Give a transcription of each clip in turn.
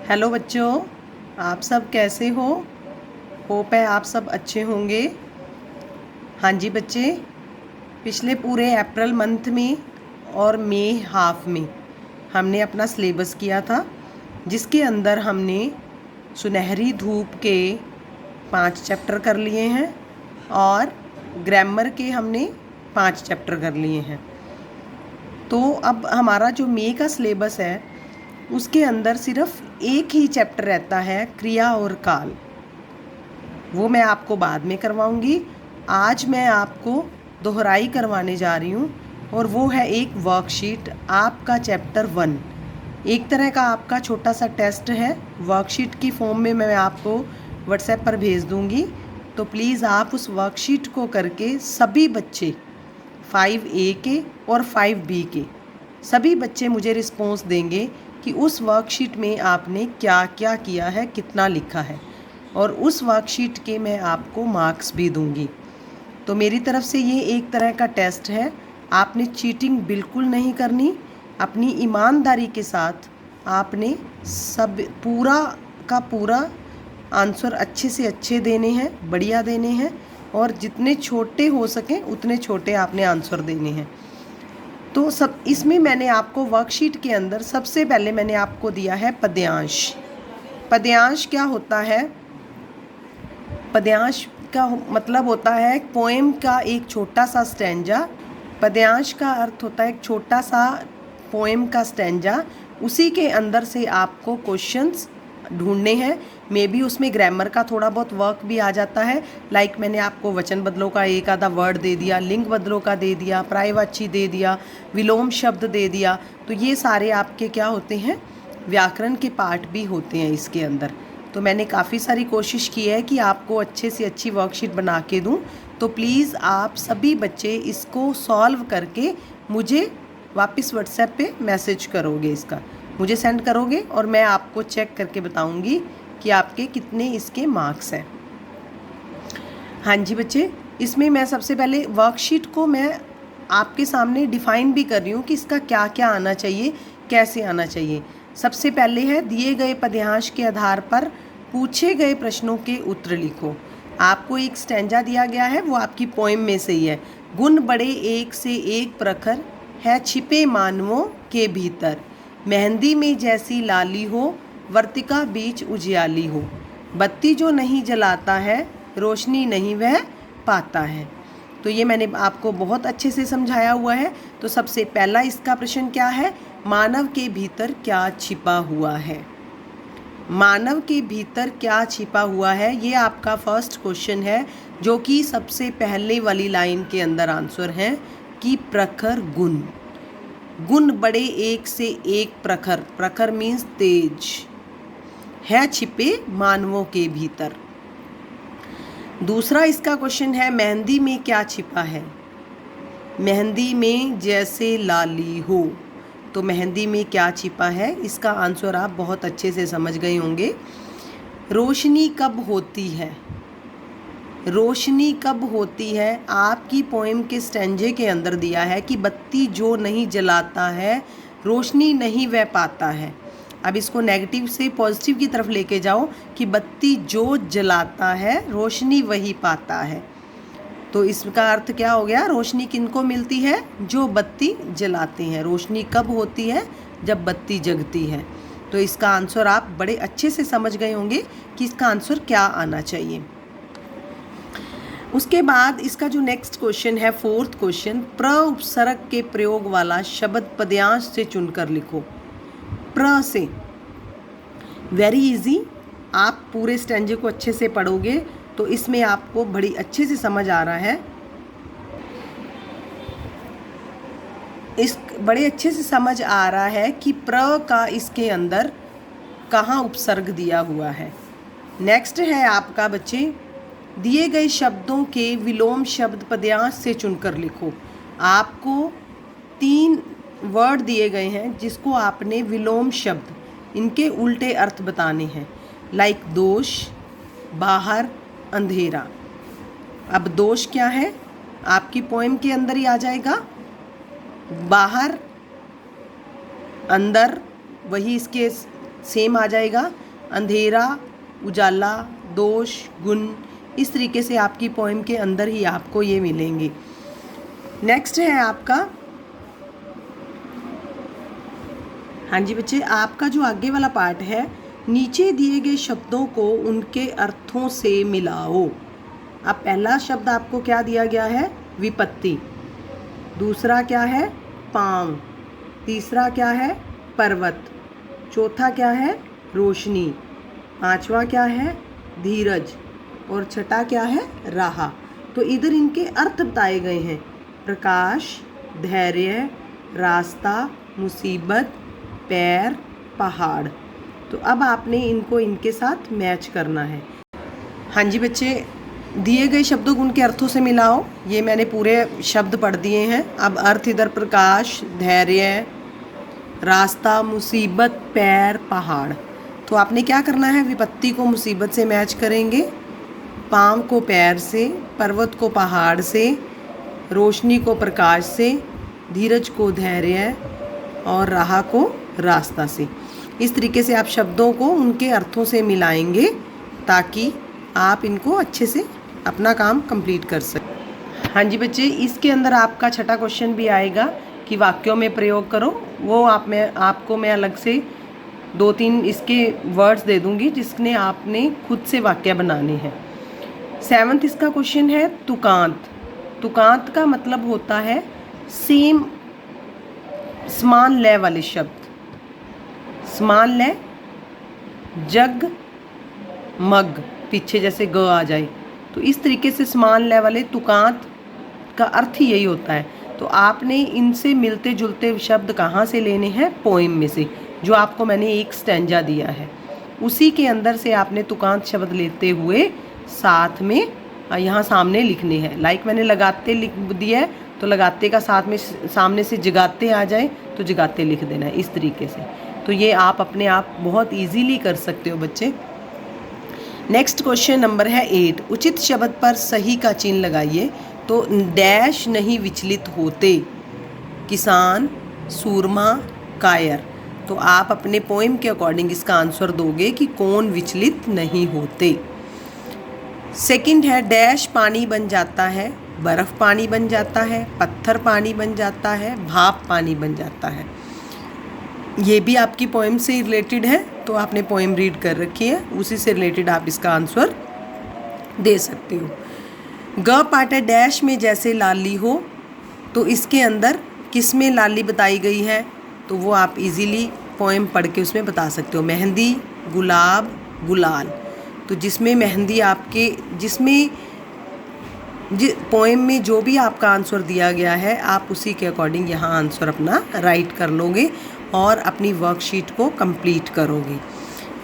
Hello बच्चों, आप सब कैसे हो? होप है आप सब अच्छे होंगे। हाँ जी बच्चे, पिछले पूरे अप्रैल मंथ में और मई हाफ में हमने अपना सिलेबस किया था, जिसके अंदर हमने सुनहरी धूप के 5 चैप्टर कर लिए हैं और ग्रामर के हमने 5 चैप्टर कर लिए हैं। तो अब हमारा जो मई का सिलेबस है उसके अंदर सिर्फ एक ही चैप्टर रहता है, क्रिया और काल। वो मैं आपको बाद में करवाऊंगी। आज मैं आपको दोहराई करवाने जा रही हूँ और वो है एक वर्कशीट, आपका चैप्टर 1। एक तरह का आपका छोटा सा टेस्ट है, वर्कशीट की फॉर्म में मैं आपको व्हाट्सएप पर भेज दूँगी। तो प्लीज़ आप उस वर्कशीट को करके सभी बच्चे 5A के और 5B के सभी बच्चे मुझे रिस्पॉन्स देंगे कि उस वर्कशीट में आपने क्या क्या किया है, कितना लिखा है, और उस वर्कशीट के मैं आपको मार्क्स भी दूंगी। तो मेरी तरफ से ये एक तरह का टेस्ट है, आपने चीटिंग बिल्कुल नहीं करनी। अपनी ईमानदारी के साथ आपने सब पूरा का पूरा आंसर अच्छे से अच्छे देने हैं, बढ़िया देने हैं, और जितने छोटे हो सकें उतने छोटे आपने आंसर देने हैं। तो सब इसमें मैंने आपको वर्कशीट के अंदर सबसे पहले मैंने आपको दिया है पद्यांश। पद्यांश क्या होता है? पद्यांश का मतलब होता है पोएम का एक छोटा सा स्टैंजा। पद्यांश का अर्थ होता है एक छोटा सा पोएम का स्टैंजा, उसी के अंदर से आपको क्वेश्चंस ढूंढने हैं। मे बी उसमें ग्रामर का थोड़ा बहुत वर्क भी आ जाता है, लाइक मैंने आपको वचन बदलों का एक आधा वर्ड दे दिया, लिंग बदलों का दे दिया, पर्यायवाची दे दिया, विलोम शब्द दे दिया। तो ये सारे आपके क्या होते हैं, व्याकरण के पार्ट भी होते हैं इसके अंदर। तो मैंने काफ़ी सारी कोशिश की है कि आपको अच्छे से अच्छी वर्कशीट बना के दूं। तो प्लीज़ आप सभी बच्चे इसको सॉल्व करके मुझे वापस व्हाट्सएप पे मैसेज करोगे, इसका मुझे सेंड करोगे और मैं आपको चेक करके बताऊंगी कि आपके कितने इसके मार्क्स हैं। हाँ जी बच्चे, इसमें मैं सबसे पहले वर्कशीट को मैं आपके सामने डिफ़ाइन भी कर रही हूँ कि इसका क्या क्या आना चाहिए, कैसे आना चाहिए। सबसे पहले है दिए गए पद्यांश के आधार पर पूछे गए प्रश्नों के उत्तर लिखो। आपको एक स्टैंजा दिया गया है, वो आपकी पोएम में से ही है। गुण बड़े एक से एक प्रखर है छिपे मानवों के भीतर, मेहंदी में जैसी लाली हो वर्तिका बीच उजियाली हो, बत्ती जो नहीं जलाता है रोशनी नहीं वह पाता है। तो ये मैंने आपको बहुत अच्छे से समझाया हुआ है। तो सबसे पहला इसका प्रश्न क्या है, मानव के भीतर क्या छिपा हुआ है। मानव के भीतर क्या छिपा हुआ है, ये आपका फर्स्ट क्वेश्चन है, जो कि सबसे पहले वाली लाइन के अंदर आंसर है कि प्रखर गुण। गुण बड़े एक से एक प्रखर, प्रखर मीन्स तेज, है छिपे मानवों के भीतर। दूसरा इसका क्वेश्चन है मेहंदी में क्या छिपा है। मेहंदी में जैसे लाली हो, तो मेहंदी में क्या छिपा है, इसका आंसर आप बहुत अच्छे से समझ गए होंगे। रोशनी कब होती है। रोशनी कब होती है, आपकी पोएम के स्टैंजे के अंदर दिया है कि बत्ती जो नहीं जलाता है रोशनी नहीं वह पाता है। अब इसको नेगेटिव से पॉजिटिव की तरफ लेके जाओ कि बत्ती जो जलाता है रोशनी वही पाता है। तो इसका अर्थ क्या हो गया, रोशनी किनको मिलती है, जो बत्ती जलाते हैं। रोशनी कब होती है, जब बत्ती जगती है। तो इसका आंसर आप बड़े अच्छे से समझ गए होंगे कि इसका आंसर क्या आना चाहिए। उसके बाद इसका जो नेक्स्ट क्वेश्चन है, फोर्थ क्वेश्चन, प्र उपसर्ग के प्रयोग वाला शब्द पद्यांश से चुनकर लिखो। प्र से, वेरी इजी, आप पूरे स्टैंजे को अच्छे से पढ़ोगे तो इसमें आपको बड़ी अच्छे से समझ आ रहा है, इस बड़े अच्छे से समझ आ रहा है कि प्र का इसके अंदर कहाँ उपसर्ग दिया हुआ है। नेक्स्ट है आपका बच्चे, दिए गए शब्दों के विलोम शब्द पद्यांश से चुनकर लिखो। आपको 3 वर्ड दिए गए हैं जिसको आपने विलोम शब्द, इनके उल्टे अर्थ बताने हैं, लाइक दोष, बाहर, अंधेरा। अब दोष क्या है, आपकी पोएम के अंदर ही आ जाएगा। बाहर, अंदर, वही इसके सेम आ जाएगा। अंधेरा, उजाला, दोष, गुण, इस तरीके से आपकी पोएम के अंदर ही आपको ये मिलेंगे। नेक्स्ट है आपका, हाँ जी बच्चे, आपका जो आगे वाला पार्ट है, नीचे दिए गए शब्दों को उनके अर्थों से मिलाओ। अब पहला शब्द आपको क्या दिया गया है? विपत्ति। दूसरा क्या है? पाँव। तीसरा क्या है? पर्वत। चौथा क्या है? रोशनी। पांचवा क्या है? धीरज। और छठा क्या है? राह। तो इधर इनके अर्थ बताए गए हैं, प्रकाश, धैर्य, रास्ता, मुसीबत, पैर, पहाड़। तो अब आपने इनको इनके साथ मैच करना है। हाँ जी बच्चे, दिए गए शब्दों को उनके अर्थों से मिलाओ। ये मैंने पूरे शब्द पढ़ दिए हैं। अब अर्थ इधर प्रकाश, धैर्य, रास्ता, मुसीबत, पैर, पहाड़। तो आपने क्या करना है? विपत्ति को मुसीबत से मैच करेंगे, पाँव को पैर से, पर्वत को पहाड़ से, रोशनी को प्रकाश से, धीरज को धैर्य और राह को रास्ता से। इस तरीके से आप शब्दों को उनके अर्थों से मिलाएंगे ताकि आप इनको अच्छे से अपना काम कंप्लीट कर सकें। हाँ जी बच्चे, इसके अंदर आपका छठा क्वेश्चन भी आएगा कि वाक्यों में प्रयोग करो। वो आपको मैं अलग से 2-3 इसके वर्ड्स दे दूंगी जिसने आपने खुद से वाक्य बनाने हैं। 7th इसका क्वेश्चन है तुकांत। तुकांत का मतलब होता है सेम, समान लय वाले शब्द। समान लय, जग, मग, पीछे जैसे ग आ जाए, तो इस तरीके से समान लय वाले तुकांत का अर्थ ही यही होता है। तो आपने इनसे मिलते जुलते शब्द कहाँ से लेने हैं? पोएम में से, जो आपको मैंने एक स्टैंजा दिया है उसी के अंदर से आपने तुकांत शब्द लेते हुए साथ में यहाँ सामने लिखने हैं। लाइक मैंने लगाते लिख दिया है, तो लगाते का साथ में सामने से जगाते आ जाए तो जगाते लिख देना है, इस तरीके से। तो ये आप अपने आप बहुत इजीली कर सकते हो बच्चे। नेक्स्ट क्वेश्चन नंबर है 8। उचित शब्द पर सही का चिन्ह लगाइए। तो डैश नहीं विचलित होते, किसान, सूरमा, कायर। तो आप अपने पोएम के अकॉर्डिंग इसका आंसर दोगे कि कौन विचलित नहीं होते। सेकंड है डैश पानी बन जाता है, बर्फ़ पानी बन जाता है, पत्थर पानी बन जाता है, भाप पानी बन जाता है। ये भी आपकी पोएम से रिलेटेड है, तो आपने पोएम रीड कर रखी है, उसी से रिलेटेड आप इसका आंसर दे सकते हो। ग पार्ट है डैश में जैसे लाली हो। तो इसके अंदर किस में लाली बताई गई है? तो वो आप इजीली पोएम पढ़ के उसमें बता सकते हो। मेहंदी, गुलाब, गुलाल। तो जिसमें मेहंदी आपके, जिसमें पोएम में जो भी आपका आंसर दिया गया है आप उसी के अकॉर्डिंग यहाँ आंसर अपना राइट कर लोगे और अपनी वर्कशीट को कंप्लीट करोगे।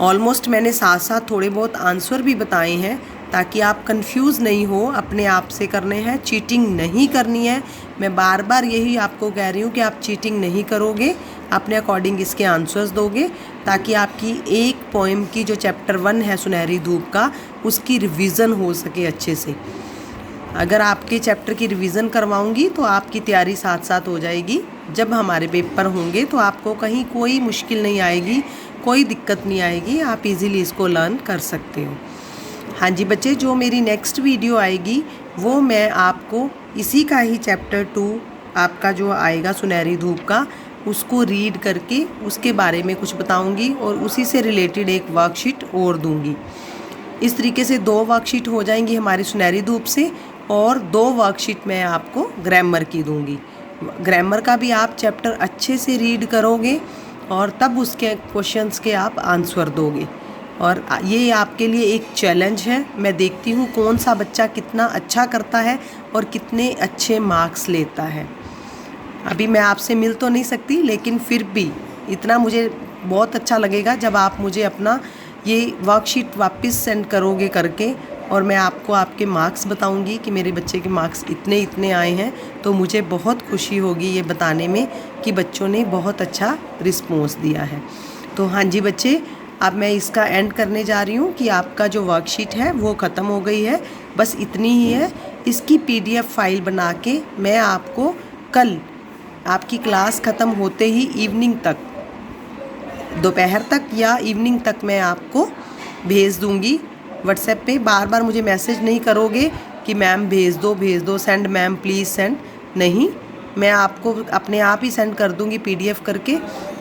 ऑलमोस्ट मैंने साथ साथ थोड़े बहुत आंसर भी बताए हैं ताकि आप कंफ्यूज नहीं हो। अपने आप से करने हैं, चीटिंग नहीं करनी है। मैं बार बार यही आपको कह रही हूँ कि आप चीटिंग नहीं करोगे, अपने अकॉर्डिंग इसके आंसर्स दोगे ताकि आपकी एक पोएम की जो चैप्टर 1 है सुनहरी धूप का, उसकी रिवीजन हो सके अच्छे से। अगर आपके चैप्टर की रिवीजन करवाऊंगी तो आपकी तैयारी साथ साथ हो जाएगी। जब हमारे पेपर होंगे तो आपको कहीं कोई मुश्किल नहीं आएगी, कोई दिक्कत नहीं आएगी, आप इजीली इसको लर्न कर सकते हो। हाँ जी बच्चे, जो मेरी नेक्स्ट वीडियो आएगी वो मैं आपको इसी का ही चैप्टर 2 आपका जो आएगा सुनहरी धूप का, उसको रीड करके उसके बारे में कुछ बताऊंगी और उसी से रिलेटेड एक वर्कशीट और दूंगी। इस तरीके से 2 वर्कशीट हो जाएंगी हमारी सुनहरी धूप से और 2 वर्कशीट मैं आपको ग्रामर की दूंगी। ग्रामर का भी आप चैप्टर अच्छे से रीड करोगे और तब उसके क्वेश्चंस के आप आंसर दोगे। और ये आपके लिए एक चैलेंज है। मैं देखती हूँ कौन सा बच्चा कितना अच्छा करता है और कितने अच्छे मार्क्स लेता है। अभी मैं आपसे मिल तो नहीं सकती, लेकिन फिर भी इतना मुझे बहुत अच्छा लगेगा जब आप मुझे अपना ये वर्कशीट वापस सेंड करोगे करके, और मैं आपको आपके मार्क्स बताऊंगी कि मेरे बच्चे के मार्क्स इतने इतने आए हैं। तो मुझे बहुत खुशी होगी ये बताने में कि बच्चों ने बहुत अच्छा रिस्पॉन्स दिया है। तो हाँ जी बच्चे, अब मैं इसका एंड करने जा रही हूँ कि आपका जो वर्कशीट है वो ख़त्म हो गई है, बस इतनी ही है। इसकी PDF फाइल बना के मैं आपको कल आपकी क्लास ख़त्म होते ही इवनिंग तक दोपहर तक या इवनिंग तक मैं आपको भेज दूँगी व्हाट्सएप पे। बार बार मुझे मैसेज नहीं करोगे कि मैम भेज दो, सेंड मैम प्लीज़ सेंड, नहीं, मैं आपको अपने आप ही सेंड कर दूँगी PDF करके,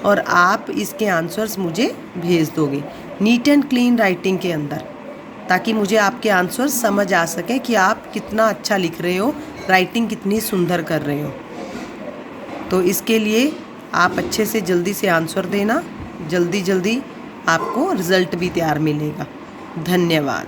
और आप इसके आंसर्स मुझे भेज दोगे नीट एंड क्लीन राइटिंग के अंदर, ताकि मुझे आपके आंसर्स समझ आ सके कि आप कितना अच्छा लिख रहे हो, राइटिंग कितनी सुंदर कर रहे हो। तो इसके लिए आप अच्छे से जल्दी से आंसर देना, जल्दी जल्दी आपको रिज़ल्ट भी तैयार मिलेगा। धन्यवाद।